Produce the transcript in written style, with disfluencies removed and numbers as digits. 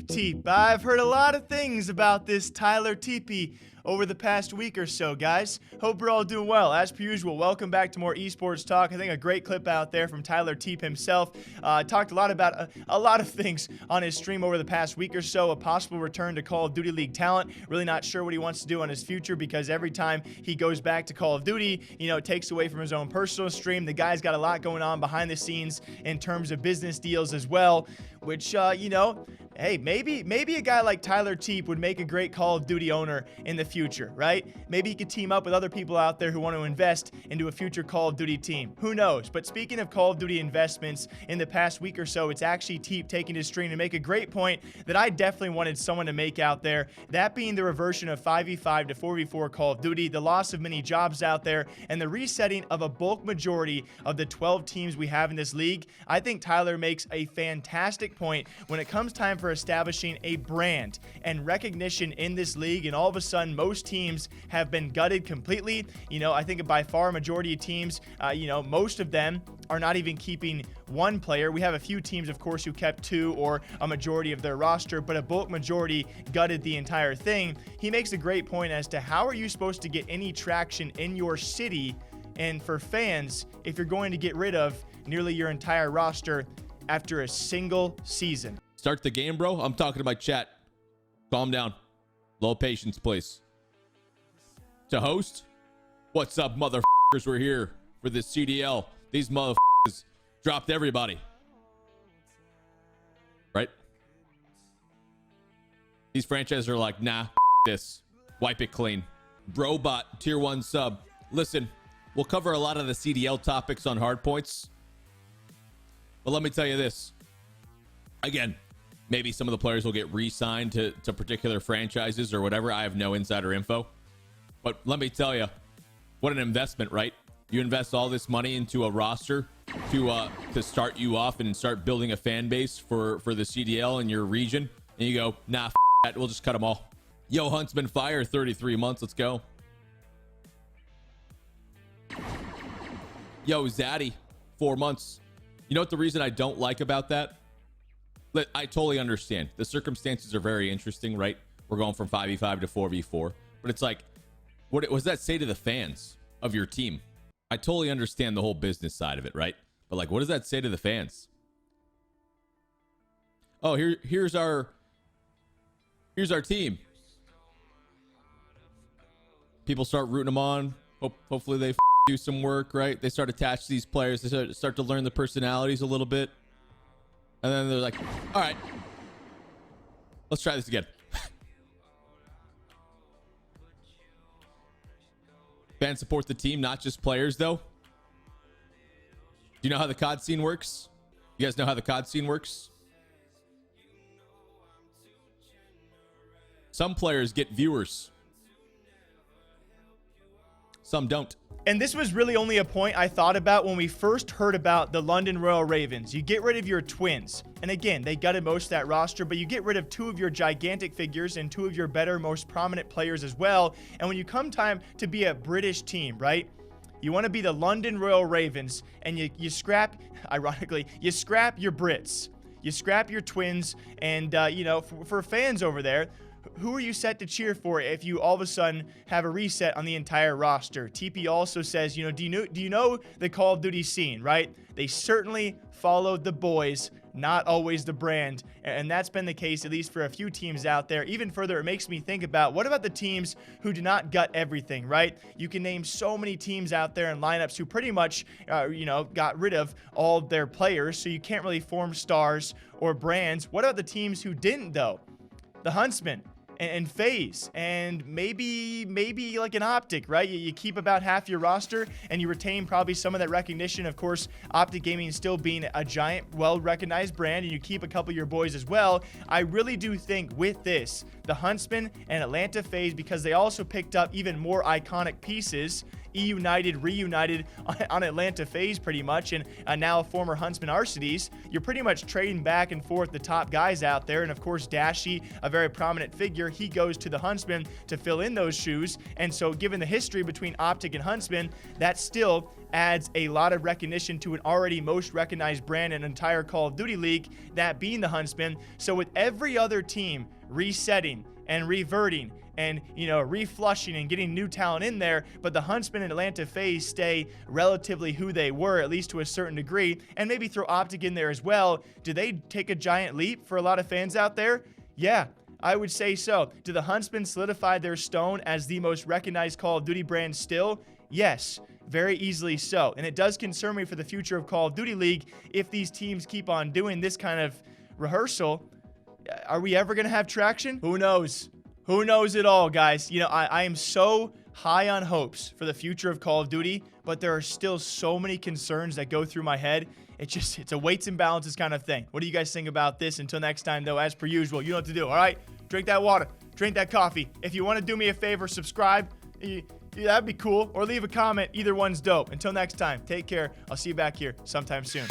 Teep. I've heard a lot of things about this Tyler TeePee over the past week or so, guys. Hope you're all doing well. As per usual, welcome back to more esports talk. I think a great clip out there from Tyler Teep himself. Talked a lot about a lot of things on his stream over the past week or so. A possible return to Call of Duty League talent. Really not sure what he wants to do on his future, because every time he goes back to Call of Duty, it takes away from his own personal stream. The guy's got a lot going on behind the scenes in terms of business deals as well, which, hey, maybe a guy like Tyler Teep would make a great Call of Duty owner in the future, right? Maybe he could team up with other people out there who want to invest into a future Call of Duty team. Who knows? But speaking of Call of Duty investments, in the past week or so, it's actually Teep taking his stream to make a great point that I definitely wanted someone to make out there. That being the reversion of 5v5 to 4v4 Call of Duty, the loss of many jobs out there, and the resetting of a bulk majority of the 12 teams we have in this league. I think Tyler makes a fantastic point when it comes time for establishing a brand and recognition in this league, and all of a sudden most teams have been gutted completely. I think by far a majority of teams, most of them are not even keeping one player. We have a few teams, of course, who kept two or a majority of their roster, but a bulk majority gutted the entire thing. He makes a great point as to how are you supposed to get any traction in your city and for fans if you're going to get rid of nearly your entire roster after a single season. Start the game, bro. I'm talking to my chat. Calm down. Low patience, please. To host, what's up, motherfuckers? We're here for this CDL. These motherfuckers dropped everybody. Right? These franchises are like, nah, this. Wipe it clean. Brobot, tier 1 sub. Listen, we'll cover a lot of the CDL topics on Hardpoints. But let me tell you this. Again, maybe some of the players will get re-signed to particular franchises or whatever. I have no insider info. But let me tell you, what an investment, right? You invest all this money into a roster to start you off and start building a fan base for the CDL in your region. And you go, nah, that. We'll just cut them all. Yo, Huntsmen fire, 33 months. Let's go. Yo, Zaddy, 4 months. You know what the reason I don't like about that? I totally understand. The circumstances are very interesting, right? We're going from 5v5 to 4v4. But it's like, what does that say to the fans of your team? I totally understand the whole business side of it, right? But like, what does that say to the fans? Oh, here's our team. People start rooting them on. Hopefully they do some work, right? They start attached to these players. They start to learn the personalities a little bit. And then they're like, all right, let's try this again. Fans support the team, not just players, though. Do you know how the COD scene works? You guys know how the COD scene works? Some players get viewers. Some don't. And this was really only a point I thought about when we first heard about the London Royal Ravens. You get rid of your twins. And again, they gutted most of that roster, but you get rid of two of your gigantic figures and two of your better, most prominent players as well. And when you come time to be a British team, right? You want to be the London Royal Ravens, and you scrap, ironically, you scrap your Brits. You scrap your twins, and, for fans over there, who are you set to cheer for if you all of a sudden have a reset on the entire roster? TeePee also says, do you know the Call of Duty scene, right? They certainly followed the boys, not always the brand. And that's been the case, at least for a few teams out there. Even further, it makes me think about, what about the teams who do not gut everything, right? You can name so many teams out there and lineups who pretty much, got rid of all of their players, so you can't really form stars or brands. What about the teams who didn't, though? The Huntsmen and FaZe, and maybe like an OpTic, right? You keep about half your roster and you retain probably some of that recognition. Of course, OpTic Gaming still being a giant, well-recognized brand, and you keep a couple of your boys as well. I really do think with this, the Huntsmen and Atlanta FaZe, because they also picked up even more iconic pieces, E-United, reunited on Atlanta FaZe pretty much, and now former Huntsmen Arcades. You're pretty much trading back and forth the top guys out there, and of course Dashy, a very prominent figure, he goes to the Huntsmen to fill in those shoes. And so given the history between OpTic and Huntsmen, that still adds a lot of recognition to an already most recognized brand in an entire Call of Duty league, that being the Huntsmen. So with every other team resetting and reverting and, reflushing and getting new talent in there, but the Huntsmen and Atlanta FaZe stay relatively who they were, at least to a certain degree, and maybe throw OpTic in there as well, do they take a giant leap for a lot of fans out there? Yeah, I would say so. Do the Huntsmen solidify their stone as the most recognized Call of Duty brand still? Yes, very easily so. And it does concern me for the future of Call of Duty League if these teams keep on doing this kind of rehearsal. Are we ever going to have traction? Who knows? Who knows it all, guys? I am so high on hopes for the future of Call of Duty, but there are still so many concerns that go through my head. It's a weights and balances kind of thing. What do you guys think about this? Until next time, though, as per usual, you know what to do, all right? Drink that water. Drink that coffee. If you want to do me a favor, subscribe. That'd be cool. Or leave a comment. Either one's dope. Until next time, take care. I'll see you back here sometime soon.